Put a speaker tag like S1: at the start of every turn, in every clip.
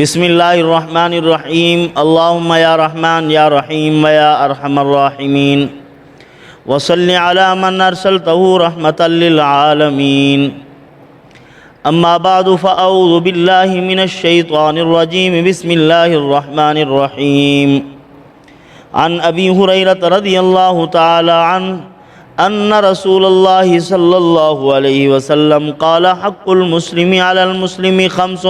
S1: بسم اللہ الرحمن الرحیم اللہم یا رحمان یا رحیم ویا ارحم الراحمین وصلی علی من ارسلتہ رحمتا للعالمین اما بعد فاعوذ باللہ من الشیطان الرجیم بسم اللہ الرحمن الرحیم عن ابی ہریرہ رضی اللہ تعالی عنہ ان رسول اللہ صلی اللہ علیہ وسلم قال حق المسلم علی المسلم خمس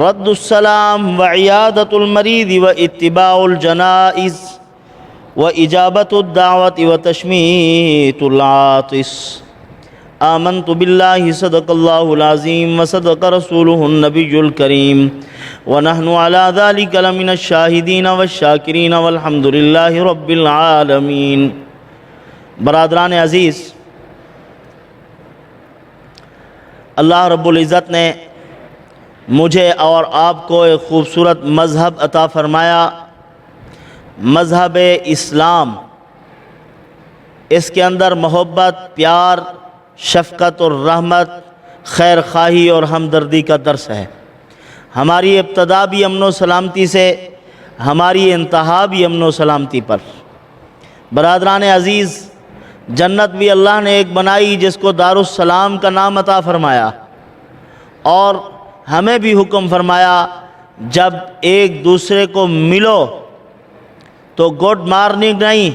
S1: رد السلام وعیادت المریض واتباع الجنائز واجابت الدعوت وتشمیت العاطس آمنت باللہ صدق اللہ العظیم وصدق رسولہ النبی الکریم ونحن على ذلك لمن الشاہدین والشاکرین والحمد للہ رب العالمین۔ برادران عزیز، اللہ رب العزت نے مجھے اور آپ کو ایک خوبصورت مذہب عطا فرمایا، مذہب اسلام۔ اس کے اندر محبت، پیار، شفقت اور رحمت، خیر خواہی اور ہمدردی کا درس ہے۔ ہماری ابتدا بھی امن و سلامتی سے، ہماری انتہا بھی امن و سلامتی پر۔ برادران عزیز، جنت بھی اللہ نے ایک بنائی جس کو دارالسلام کا نام عطا فرمایا، اور ہمیں بھی حکم فرمایا جب ایک دوسرے کو ملو تو گڈ مارننگ نہیں،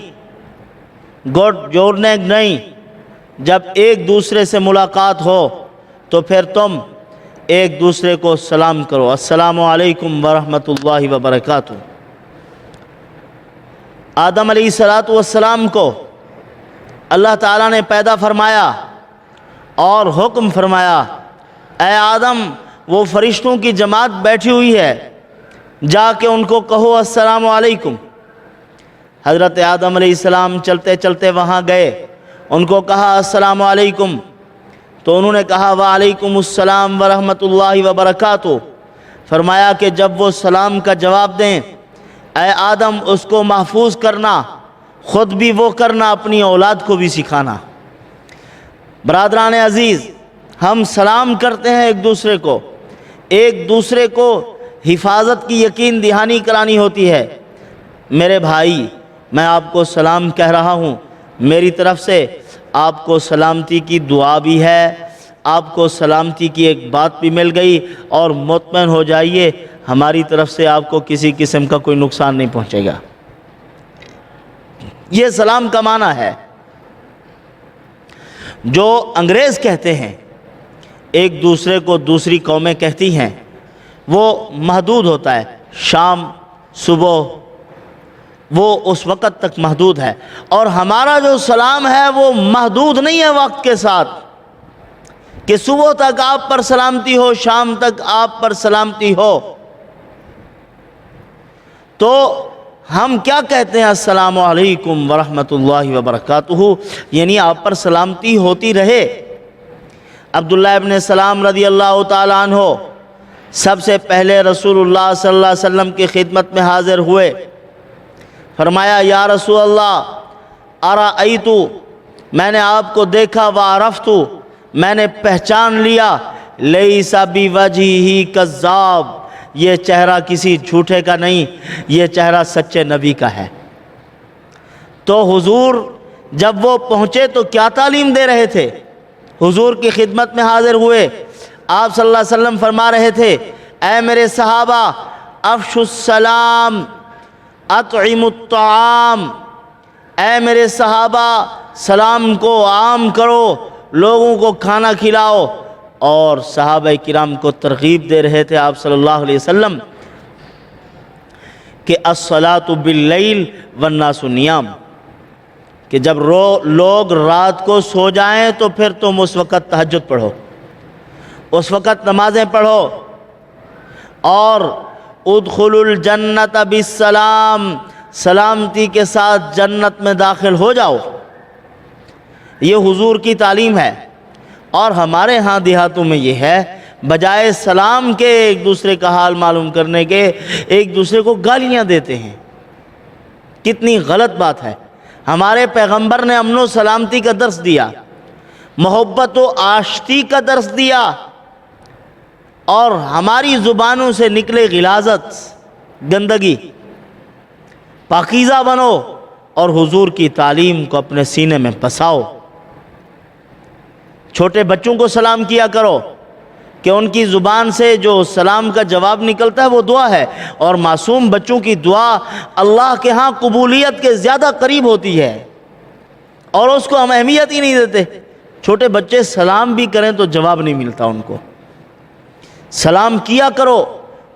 S1: گڈ جوڑنے نہیں، جب ایک دوسرے سے ملاقات ہو تو پھر تم ایک دوسرے کو سلام کرو، السلام علیکم ورحمۃ اللہ وبرکاتہ۔ آدم علیہ السلام کو اللہ تعالیٰ نے پیدا فرمایا اور حکم فرمایا، اے آدم، وہ فرشتوں کی جماعت بیٹھی ہوئی ہے، جا کے ان کو کہو السلام علیکم۔ حضرت آدم علیہ السلام چلتے چلتے وہاں گئے، ان کو کہا السلام علیکم، تو انہوں نے کہا وعلیکم السلام ورحمۃ اللہ وبرکاتہ۔ فرمایا کہ جب وہ سلام کا جواب دیں، اے آدم، اس کو محفوظ کرنا، خود بھی وہ کرنا، اپنی اولاد کو بھی سکھانا۔ برادران عزیز، ہم سلام کرتے ہیں ایک دوسرے کو حفاظت کی یقین دہانی کرانی ہوتی ہے۔ میرے بھائی، میں آپ کو سلام کہہ رہا ہوں، میری طرف سے آپ کو سلامتی کی دعا بھی ہے، آپ کو سلامتی کی ایک بات بھی مل گئی، اور مطمئن ہو جائیے ہماری طرف سے آپ کو کسی قسم کا کوئی نقصان نہیں پہنچے گا۔ یہ سلام کا معنی ہے۔ جو انگریز کہتے ہیں، ایک دوسرے کو دوسری قومیں کہتی ہیں، وہ محدود ہوتا ہے، شام، صبح، وہ اس وقت تک محدود ہے، اور ہمارا جو سلام ہے وہ محدود نہیں ہے وقت کے ساتھ، کہ صبح تک آپ پر سلامتی ہو، شام تک آپ پر سلامتی ہو۔ تو ہم کیا کہتے ہیں؟ السلام علیکم ورحمۃ اللہ وبرکاتہ، یعنی آپ پر سلامتی ہوتی رہے۔ عبداللہ ابن سلام رضی اللہ تعالیٰ عنہ سب سے پہلے رسول اللہ صلی اللہ علیہ وسلم کی خدمت میں حاضر ہوئے۔ فرمایا، یا رسول اللہ، ارأیت، میں نے آپ کو دیکھا، وعرفت، میں نے پہچان لیا، لیس بوجہہ کذاب، یہ چہرہ کسی جھوٹے کا نہیں، یہ چہرہ سچے نبی کا ہے۔ تو حضور جب وہ پہنچے تو کیا تعلیم دے رہے تھے؟ حضور کی خدمت میں حاضر ہوئے، آپ صلی اللہ علیہ وسلم فرما رہے تھے، اے میرے صحابہ، افشوا السلام، اطعموا الطعام، اے میرے صحابہ، سلام کو عام کرو، لوگوں کو کھانا کھلاؤ۔ اور صحابہ کرام کو ترغیب دے رہے تھے آپ صلی اللہ علیہ وسلم کہ الصلاۃ باللیل والناس نیام، کہ جب لوگ رات کو سو جائیں تو پھر تم اس وقت تہجد پڑھو، اس وقت نمازیں پڑھو، اور ادخلوا الجنت بالسلام، سلامتی کے ساتھ جنت میں داخل ہو جاؤ۔ یہ حضور کی تعلیم ہے، اور ہمارے ہاں دیہاتوں میں یہ ہے، بجائے سلام کے ایک دوسرے کا حال معلوم کرنے کے ایک دوسرے کو گالیاں دیتے ہیں۔ کتنی غلط بات ہے۔ ہمارے پیغمبر نے امن و سلامتی کا درس دیا، محبت و آشتی کا درس دیا، اور ہماری زبانوں سے نکلے غلاظت، گندگی، پاکیزہ بنو اور حضور کی تعلیم کو اپنے سینے میں بساؤ۔ چھوٹے بچوں کو سلام کیا کرو کہ ان کی زبان سے جو سلام کا جواب نکلتا ہے وہ دعا ہے، اور معصوم بچوں کی دعا اللہ کے ہاں قبولیت کے زیادہ قریب ہوتی ہے، اور اس کو ہم اہمیت ہی نہیں دیتے۔ چھوٹے بچے سلام بھی کریں تو جواب نہیں ملتا ان کو۔ سلام کیا کرو،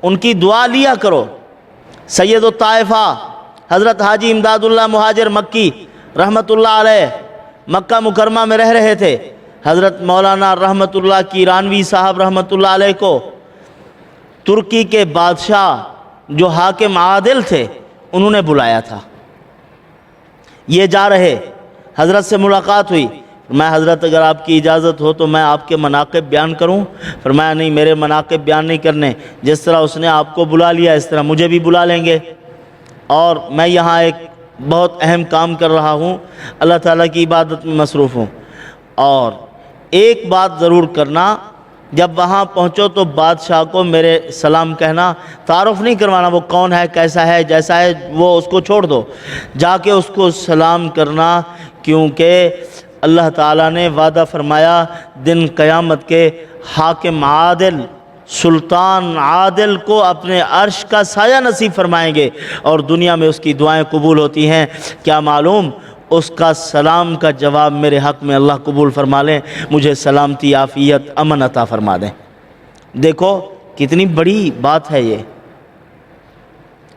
S1: ان کی دعا لیا کرو۔ سید الطائفہ حضرت حاجی امداد اللہ مہاجر مکی رحمۃ اللہ علیہ مکہ مکرمہ میں رہ رہے تھے۔ حضرت مولانا رحمۃ اللہ کیرانوی صاحب رحمۃ اللہ علیہ کو ترکی کے بادشاہ جو حاکم عادل تھے انہوں نے بلایا تھا۔ یہ جا رہے، حضرت سے ملاقات ہوئی۔ فرمایا حضرت اگر آپ کی اجازت ہو تو میں آپ کے مناقب بیان کروں؟ فرمایا نہیں، میرے مناقب بیان نہیں کرنے، جس طرح اس نے آپ کو بلا لیا اس طرح مجھے بھی بلا لیں گے، اور میں یہاں ایک بہت اہم کام کر رہا ہوں، اللہ تعالیٰ کی عبادت میں مصروف ہوں۔ اور ایک بات ضرور کرنا، جب وہاں پہنچو تو بادشاہ کو میرے سلام کہنا، تعارف نہیں کروانا وہ کون ہے، کیسا ہے، جیسا ہے، وہ اس کو چھوڑ دو، جا کے اس کو سلام کرنا، کیونکہ اللہ تعالیٰ نے وعدہ فرمایا دن قیامت کے حاکم عادل، سلطان عادل کو اپنے عرش کا سایہ نصیب فرمائیں گے، اور دنیا میں اس کی دعائیں قبول ہوتی ہیں۔ کیا معلوم اس کا سلام کا جواب میرے حق میں اللہ قبول فرما لیں، مجھے سلامتی، عافیت، امن عطا فرما دیں۔ دیکھو کتنی بڑی بات ہے یہ،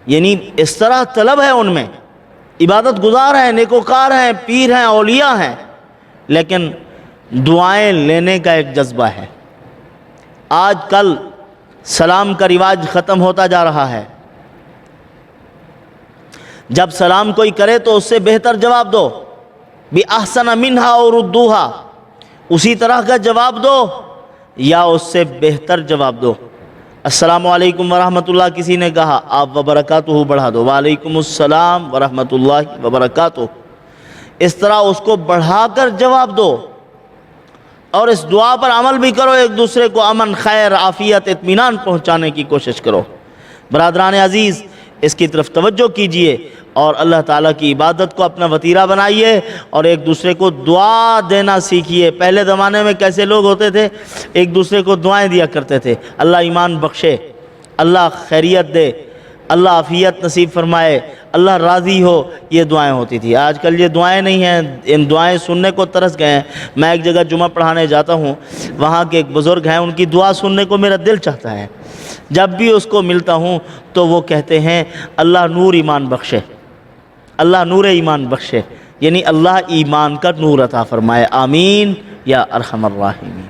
S1: یعنی اس طرح طلب ہے ان میں، عبادت گزار ہیں، نیکوکار ہیں، پیر ہیں، اولیاء ہیں، لیکن دعائیں لینے کا ایک جذبہ ہے۔ آج کل سلام کا رواج ختم ہوتا جا رہا ہے۔ جب سلام کوئی کرے تو اس سے بہتر جواب دو، بِأَحْسَنَ مِنْهَا أَوْ رُدُّوهَا، اسی طرح کا جواب دو یا اس سے بہتر جواب دو۔ السلام علیکم ورحمۃ اللہ کسی نے کہا، آپ وبرکاتہ بڑھا دو، وعلیکم السلام ورحمۃ اللہ وبرکاتہ، اس طرح اس کو بڑھا کر جواب دو، اور اس دعا پر عمل بھی کرو، ایک دوسرے کو امن، خیر، عافیت، اطمینان پہنچانے کی کوشش کرو۔ برادران عزیز، اس کی طرف توجہ کیجئے اور اللہ تعالیٰ کی عبادت کو اپنا وتیرہ بنائیے، اور ایک دوسرے کو دعا دینا سیکھیے۔ پہلے زمانے میں کیسے لوگ ہوتے تھے، ایک دوسرے کو دعائیں دیا کرتے تھے، اللہ ایمان بخشے، اللہ خیریت دے، اللہ عافیت نصیب فرمائے، اللہ راضی ہو، یہ دعائیں ہوتی تھی۔ آج کل یہ دعائیں نہیں ہیں، ان دعائیں سننے کو ترس گئے ہیں۔ میں ایک جگہ جمعہ پڑھانے جاتا ہوں، وہاں کے ایک بزرگ ہیں، ان کی دعا سننے کو میرا دل چاہتا ہے۔ جب بھی اس کو ملتا ہوں تو وہ کہتے ہیں اللہ نور ایمان بخشے، اللہ نور ایمان بخشے، یعنی اللہ ایمان کا نور عطا فرمائے، آمین یا ارحم الراحمین۔